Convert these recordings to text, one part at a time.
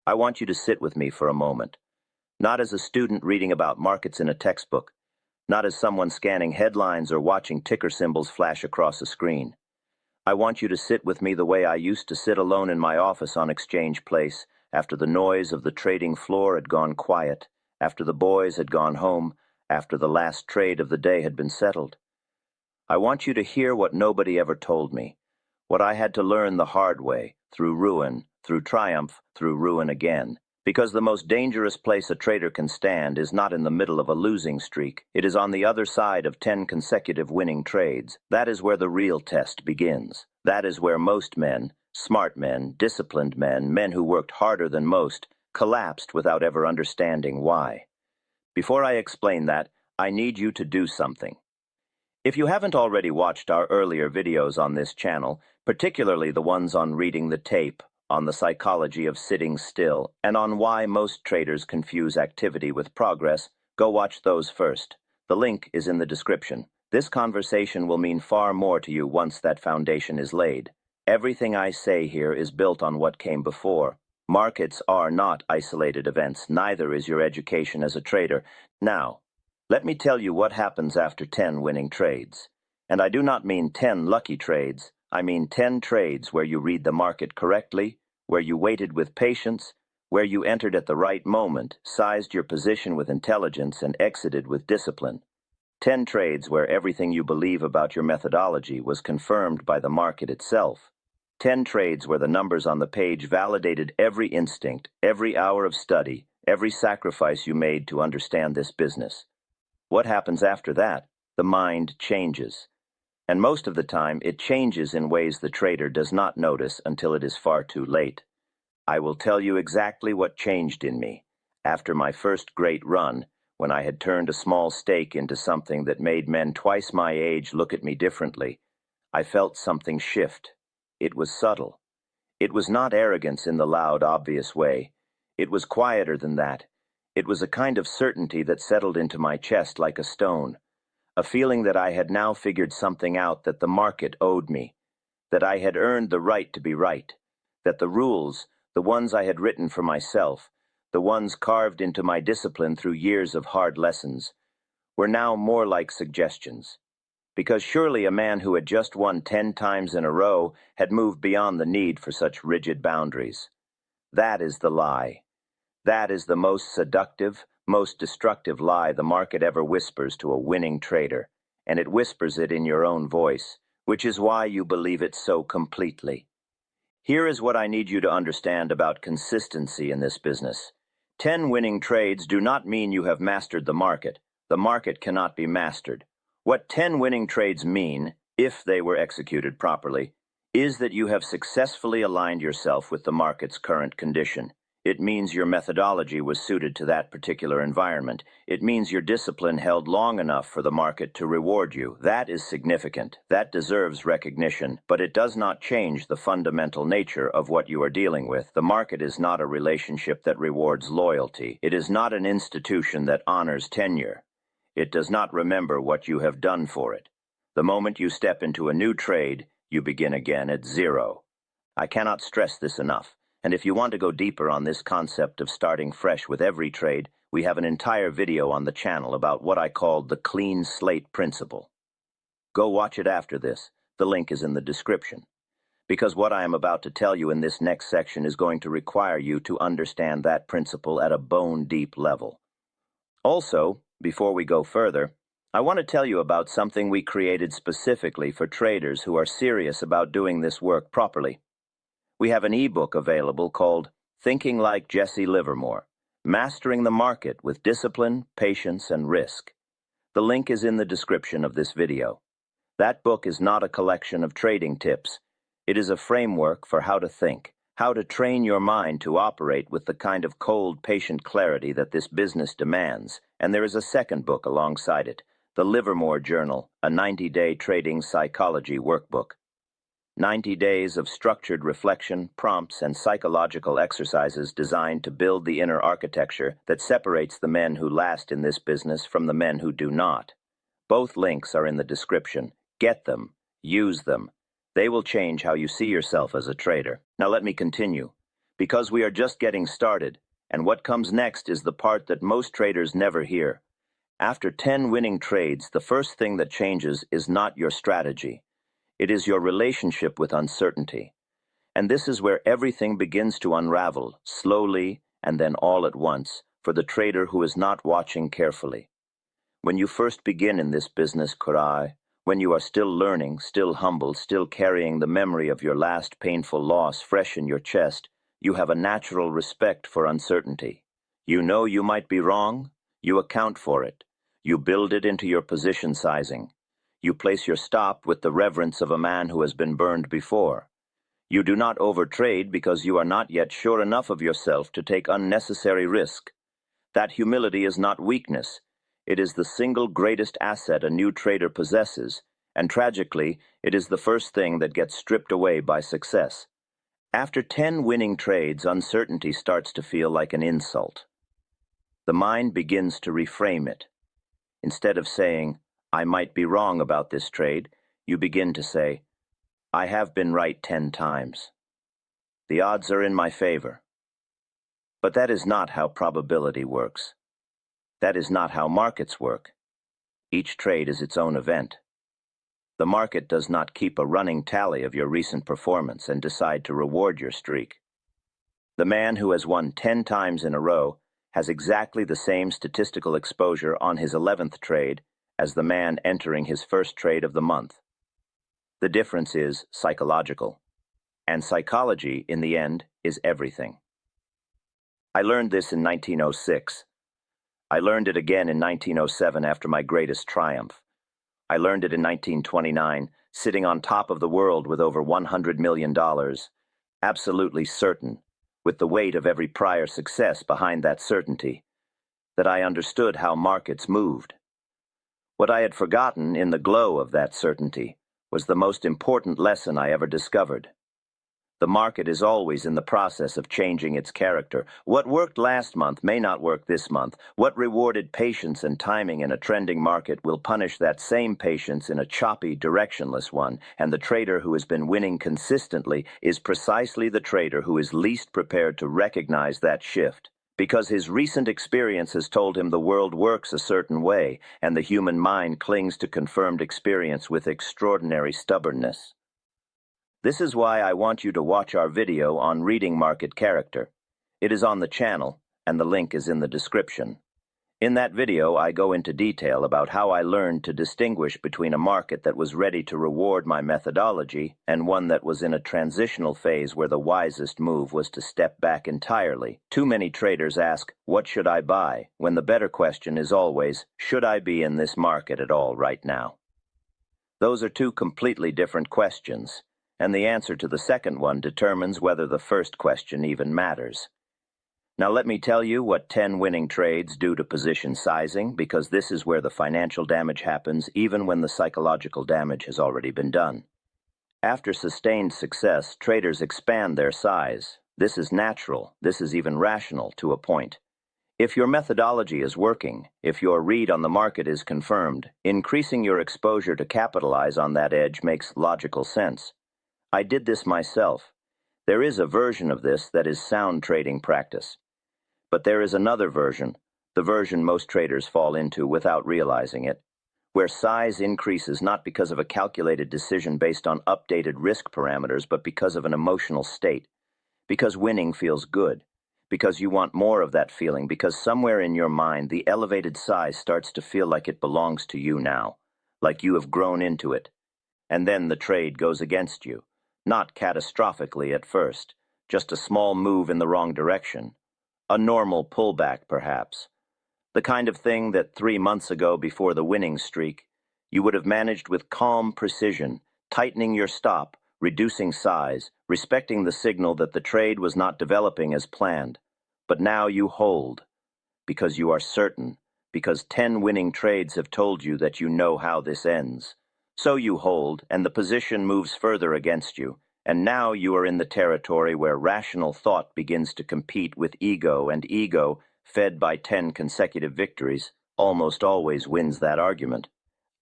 I want you to sit with me for a moment. Not as a student reading about markets in a textbook, not as someone scanning headlines or watching ticker symbols flash across a screen. I want you to sit with me the way I used to sit alone in my office on Exchange Place, after the noise of the trading floor had gone quiet, after the boys had gone home, after the last trade of the day had been settled. I want you to hear what nobody ever told me, what I had to learn the hard way, through ruin, through triumph, through ruin again. Because the most dangerous place a trader can stand is not in the middle of a losing streak. It is on the other side of 10 consecutive winning trades. That is where the real test begins. That is where most men, smart men, disciplined men, men who worked harder than most, collapsed without ever understanding why. Before I explain that, I need you to do something. If you haven't already watched our earlier videos on this channel, particularly the ones on reading the tape, on the psychology of sitting still, and on why most traders confuse activity with progress, go watch those first. The link is in the description. This conversation will mean far more to you once that foundation is laid. Everything I say here is built on what came before. Markets are not isolated events, neither is your education as a trader. Now, let me tell you what happens after 10 winning trades. And I do not mean 10 lucky trades. I mean 10 trades where you read the market correctly, where you waited with patience, where you entered at the right moment, sized your position with intelligence, and exited with discipline. 10 trades where everything you believe about your methodology was confirmed by the market itself. 10 trades where the numbers on the page validated every instinct, every hour of study, every sacrifice you made to understand this business. What happens after that? The mind changes. And most of the time, it changes in ways the trader does not notice until it is far too late. I will tell you exactly what changed in me. After my first great run, when I had turned a small stake into something that made men twice my age look at me differently, I felt something shift. It was subtle. It was not arrogance in the loud, obvious way. It was quieter than that. It was a kind of certainty that settled into my chest like a stone. A feeling that I had now figured something out that the market owed me, that I had earned the right to be right, that the rules, the ones I had written for myself, the ones carved into my discipline through years of hard lessons, were now more like suggestions. Because surely a man who had just won 10 times in a row had moved beyond the need for such rigid boundaries. That is the lie. That is the most seductive, most destructive lie the market ever whispers to a winning trader, and it whispers it in your own voice, which is why you believe it so completely. Here is what I need you to understand about consistency in this business. 10 winning trades do not mean you have mastered the market. The market cannot be mastered. What 10 winning trades mean, if they were executed properly, is that you have successfully aligned yourself with the market's current condition. It means your methodology was suited to that particular environment. It means your discipline held long enough for the market to reward you. That is significant. That deserves recognition, but it does not change the fundamental nature of what you are dealing with. The market is not a relationship that rewards loyalty. It is not an institution that honors tenure. It does not remember what you have done for it. The moment you step into a new trade, you begin again at zero. I cannot stress this enough. And if you want to go deeper on this concept of starting fresh with every trade, we have an entire video on the channel about what I called the clean slate principle. Go watch it after this. The link is in the description. Because what I am about to tell you in this next section is going to require you to understand that principle at a bone-deep level. Also, before we go further, I want to tell you about something we created specifically for traders who are serious about doing this work properly. We have an ebook available called Thinking Like Jesse Livermore, Mastering the Market with Discipline, Patience, and Risk. The link is in the description of this video. That book is not a collection of trading tips. It is a framework for how to think, how to train your mind to operate with the kind of cold, patient clarity that this business demands. And there is a second book alongside it, the Livermore Journal, a 90-day trading psychology workbook. 90 days of structured reflection, prompts, and psychological exercises designed to build the inner architecture that separates the men who last in this business from the men who do not. Both links are in the description. Get them. Use them. They will change how you see yourself as a trader. Now let me continue. Because we are just getting started, and what comes next is the part that most traders never hear. After 10 winning trades, the first thing that changes is not your strategy. It is your relationship with uncertainty. And this is where everything begins to unravel, slowly and then all at once, for the trader who is not watching carefully. When you first begin in this business, Kurai, when you are still learning, still humble, still carrying the memory of your last painful loss fresh in your chest, you have a natural respect for uncertainty. You know you might be wrong, you account for it. You build it into your position sizing. You place your stop with the reverence of a man who has been burned before. You do not overtrade because you are not yet sure enough of yourself to take unnecessary risk. That humility is not weakness. It is the single greatest asset a new trader possesses, and tragically, it is the first thing that gets stripped away by success. After 10 winning trades, uncertainty starts to feel like an insult. The mind begins to reframe it. Instead of saying, "I might be wrong about this trade," you begin to say, "I have been right 10 times. The odds are in my favor." But that is not how probability works. That is not how markets work. Each trade is its own event. The market does not keep a running tally of your recent performance and decide to reward your streak. The man who has won 10 times in a row has exactly the same statistical exposure on his 11th trade as the man entering his first trade of the month. The difference is psychological, and psychology, in the end, is everything. I learned this in 1906. I learned it again in 1907 after my greatest triumph. I learned it in 1929, sitting on top of the world with over $100 million, absolutely certain, with the weight of every prior success behind that certainty, that I understood how markets moved. What I had forgotten in the glow of that certainty was the most important lesson I ever discovered. The market is always in the process of changing its character. What worked last month may not work this month. What rewarded patience and timing in a trending market will punish that same patience in a choppy, directionless one, and the trader who has been winning consistently is precisely the trader who is least prepared to recognize that shift, because his recent experience has told him the world works a certain way, and the human mind clings to confirmed experience with extraordinary stubbornness. This is why I want you to watch our video on reading market character. It is on the channel, and the link is in the description. In that video, I go into detail about how I learned to distinguish between a market that was ready to reward my methodology and one that was in a transitional phase where the wisest move was to step back entirely. Too many traders ask, "What should I buy?" when the better question is always, "Should I be in this market at all right now?" Those are two completely different questions, and the answer to the second one determines whether the first question even matters. Now let me tell you what 10 winning trades do to position sizing, because this is where the financial damage happens even when the psychological damage has already been done. After sustained success, traders expand their size. This is natural, this is even rational to a point. If your methodology is working, if your read on the market is confirmed, increasing your exposure to capitalize on that edge makes logical sense. I did this myself. There is a version of this that is sound trading practice. But there is another version, the version most traders fall into without realizing it, where size increases not because of a calculated decision based on updated risk parameters, but because of an emotional state, because winning feels good, because you want more of that feeling, because somewhere in your mind the elevated size starts to feel like it belongs to you now, like you have grown into it. And then the trade goes against you, not catastrophically at first, just a small move in the wrong direction. A normal pullback, perhaps. The kind of thing that 3 months ago, before the winning streak, you would have managed with calm precision, tightening your stop, reducing size, respecting the signal that the trade was not developing as planned. But now you hold, because you are certain, because 10 winning trades have told you that you know how this ends. So you hold, and the position moves further against you. And now you are in the territory where rational thought begins to compete with ego, and ego, fed by 10 consecutive victories, almost always wins that argument.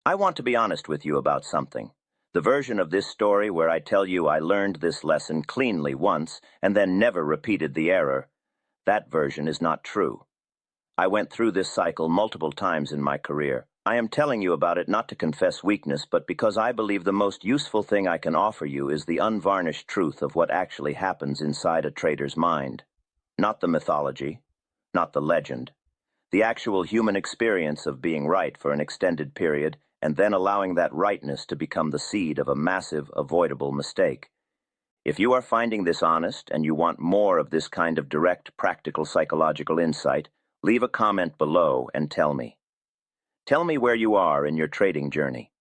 I want to be honest with you about something. The version of this story where I tell you I learned this lesson cleanly once and then never repeated the error, that version is not true. I went through this cycle multiple times in my career. I am telling you about it not to confess weakness, but because I believe the most useful thing I can offer you is the unvarnished truth of what actually happens inside a trader's mind. Not the mythology, not the legend. The actual human experience of being right for an extended period and then allowing that rightness to become the seed of a massive, avoidable mistake. If you are finding this honest and you want more of this kind of direct, practical psychological insight, leave a comment below and tell me. Tell me where you are in your trading journey.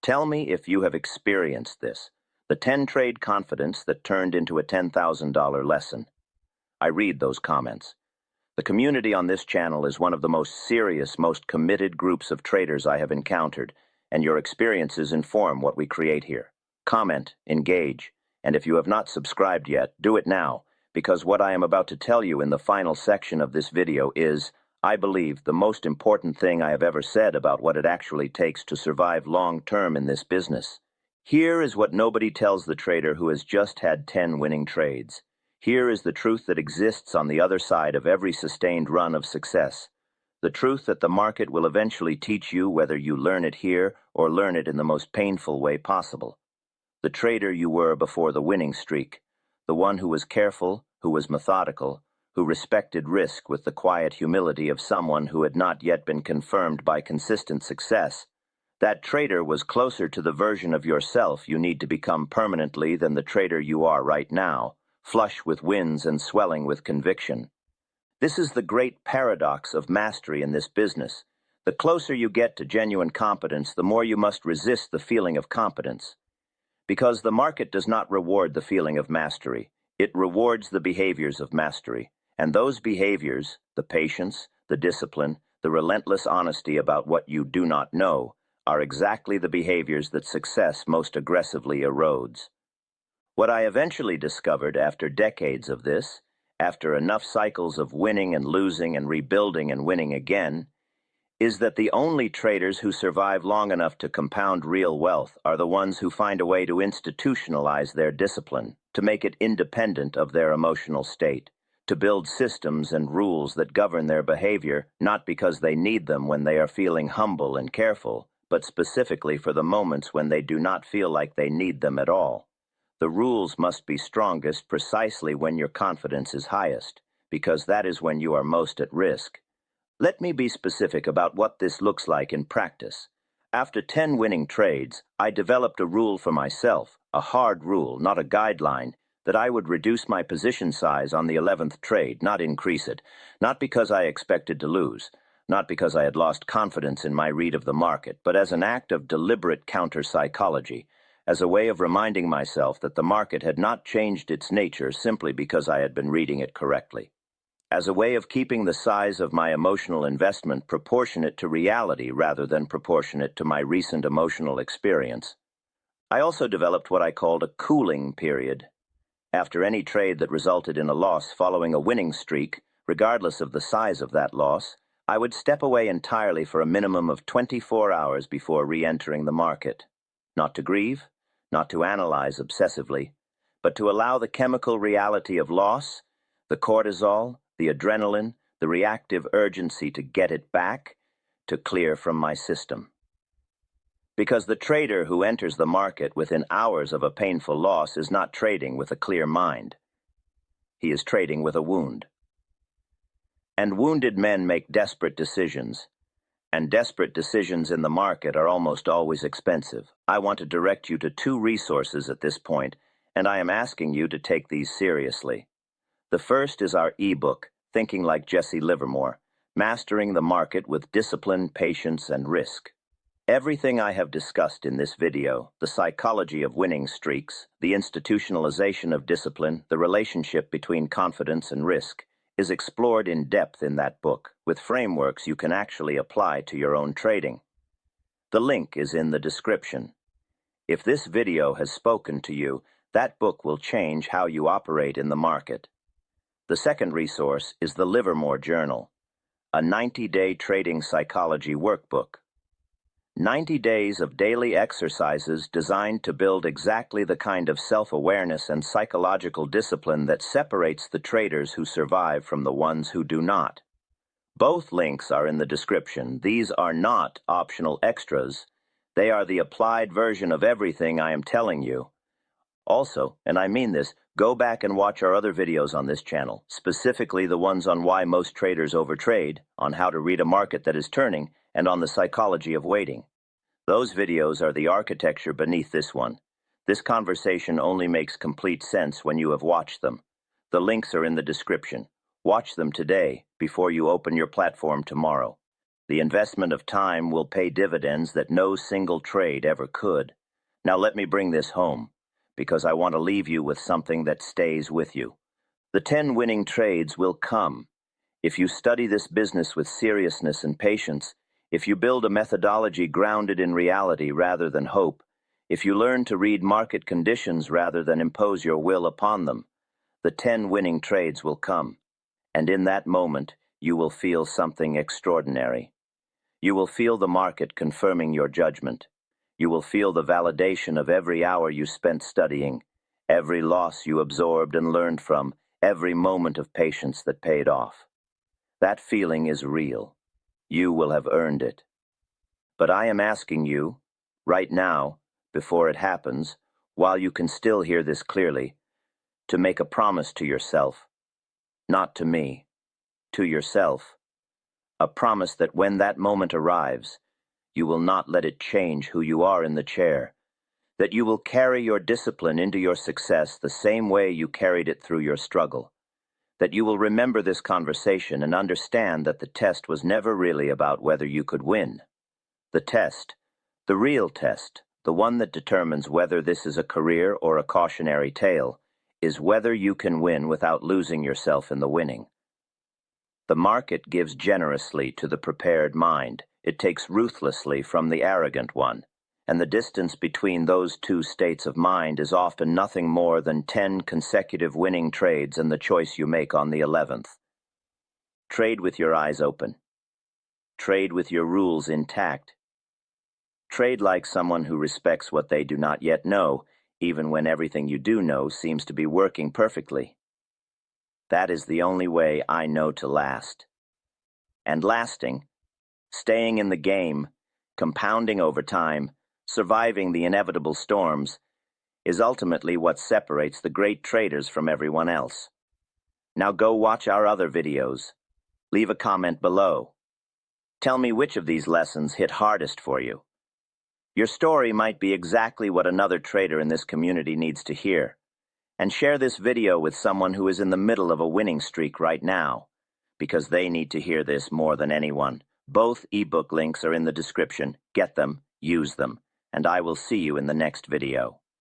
Tell me if you have experienced this, the 10-trade confidence that turned into a $10,000 lesson. I read those comments. The community on this channel is one of the most serious, most committed groups of traders I have encountered, and your experiences inform what we create here. Comment, engage, and if you have not subscribed yet, do it now, because what I am about to tell you in the final section of this video is, I believe, the most important thing I have ever said about what it actually takes to survive long-term in this business. Here is what nobody tells the trader who has just had 10 winning trades. Here is the truth that exists on the other side of every sustained run of success. The truth that the market will eventually teach you whether you learn it here or learn it in the most painful way possible. The trader you were before the winning streak, the one who was careful, who was methodical, who respected risk with the quiet humility of someone who had not yet been confirmed by consistent success. That trader was closer to the version of yourself you need to become permanently than the trader you are right now, flush with wins and swelling with conviction. This is the great paradox of mastery in this business. The closer you get to genuine competence, the more you must resist the feeling of competence. Because the market does not reward the feeling of mastery, it rewards the behaviors of mastery. And those behaviors, the patience, the discipline, the relentless honesty about what you do not know, are exactly the behaviors that success most aggressively erodes. What I eventually discovered after decades of this, after enough cycles of winning and losing and rebuilding and winning again, is that the only traders who survive long enough to compound real wealth are the ones who find a way to institutionalize their discipline, to make it independent of their emotional state, to build systems and rules that govern their behavior, not because they need them when they are feeling humble and careful, but specifically for the moments when they do not feel like they need them at all. The rules must be strongest precisely when your confidence is highest, because that is when you are most at risk. Let me be specific about what this looks like in practice. After 10 winning trades, I developed a rule for myself, a hard rule, not a guideline, that I would reduce my position size on the 11th trade, not increase it, not because I expected to lose, not because I had lost confidence in my read of the market, but as an act of deliberate counter-psychology, as a way of reminding myself that the market had not changed its nature simply because I had been reading it correctly. As a way of keeping the size of my emotional investment proportionate to reality rather than proportionate to my recent emotional experience. I also developed what I called a cooling period. After any trade that resulted in a loss following a winning streak, regardless of the size of that loss, I would step away entirely for a minimum of 24 hours before re-entering the market. Not to grieve, not to analyze obsessively, but to allow the chemical reality of loss, the cortisol, the adrenaline, the reactive urgency to get it back, to clear from my system. Because the trader who enters the market within hours of a painful loss is not trading with a clear mind. He is trading with a wound. And wounded men make desperate decisions. And desperate decisions in the market are almost always expensive. I want to direct you to 2 resources at this point, and I am asking you to take these seriously. The first is our ebook, Thinking Like Jesse Livermore, Mastering the Market with Discipline, Patience, and Risk. Everything I have discussed in this video, the psychology of winning streaks, the institutionalization of discipline, the relationship between confidence and risk, is explored in depth in that book, with frameworks you can actually apply to your own trading. The link is in the description. If this video has spoken to you, that book will change how you operate in the market. The second resource is the Livermore Journal, a 90-day trading psychology workbook. 90 days of daily exercises designed to build exactly the kind of self-awareness and psychological discipline that separates the traders who survive from the ones who do not. Both links are in the description. These are not optional extras. They are the applied version of everything I am telling you. Also, and I mean this, go back and watch our other videos on this channel, specifically the ones on why most traders overtrade, on how to read a market that is turning, and on the psychology of waiting. Those videos are the architecture beneath this one. This conversation only makes complete sense when you have watched them. The links are in the description. Watch them today, before you open your platform tomorrow. The investment of time will pay dividends that no single trade ever could. Now let me bring this home, because I want to leave you with something that stays with you. The 10 winning trades will come. If you study this business with seriousness and patience, if you build a methodology grounded in reality rather than hope, if you learn to read market conditions rather than impose your will upon them, the 10 winning trades will come. And in that moment, you will feel something extraordinary. You will feel the market confirming your judgment. You will feel the validation of every hour you spent studying, every loss you absorbed and learned from, every moment of patience that paid off. That feeling is real. You will have earned it. But I am asking you, right now, before it happens, while you can still hear this clearly, to make a promise to yourself. Not to me, to yourself. A promise that when that moment arrives, you will not let it change who you are in the chair, that you will carry your discipline into your success the same way you carried it through your struggle, that you will remember this conversation and understand that the test was never really about whether you could win. The test, the real test, the one that determines whether this is a career or a cautionary tale, is whether you can win without losing yourself in the winning. The market gives generously to the prepared mind. It takes ruthlessly from the arrogant one. And the distance between those two states of mind is often nothing more than 10 consecutive winning trades and the choice you make on the 11th. Trade with your eyes open. Trade with your rules intact. Trade like someone who respects what they do not yet know, even when everything you do know seems to be working perfectly. That is the only way I know to last. And lasting, staying in the game, compounding over time, surviving the inevitable storms, is ultimately what separates the great traders from everyone else. Now go watch our other videos. Leave a comment below. Tell me which of these lessons hit hardest for you. Your story might be exactly what another trader in this community needs to hear. And share this video with someone who is in the middle of a winning streak right now, because they need to hear this more than anyone. Both ebook links are in the description. Get them, use them, and I will see you in the next video.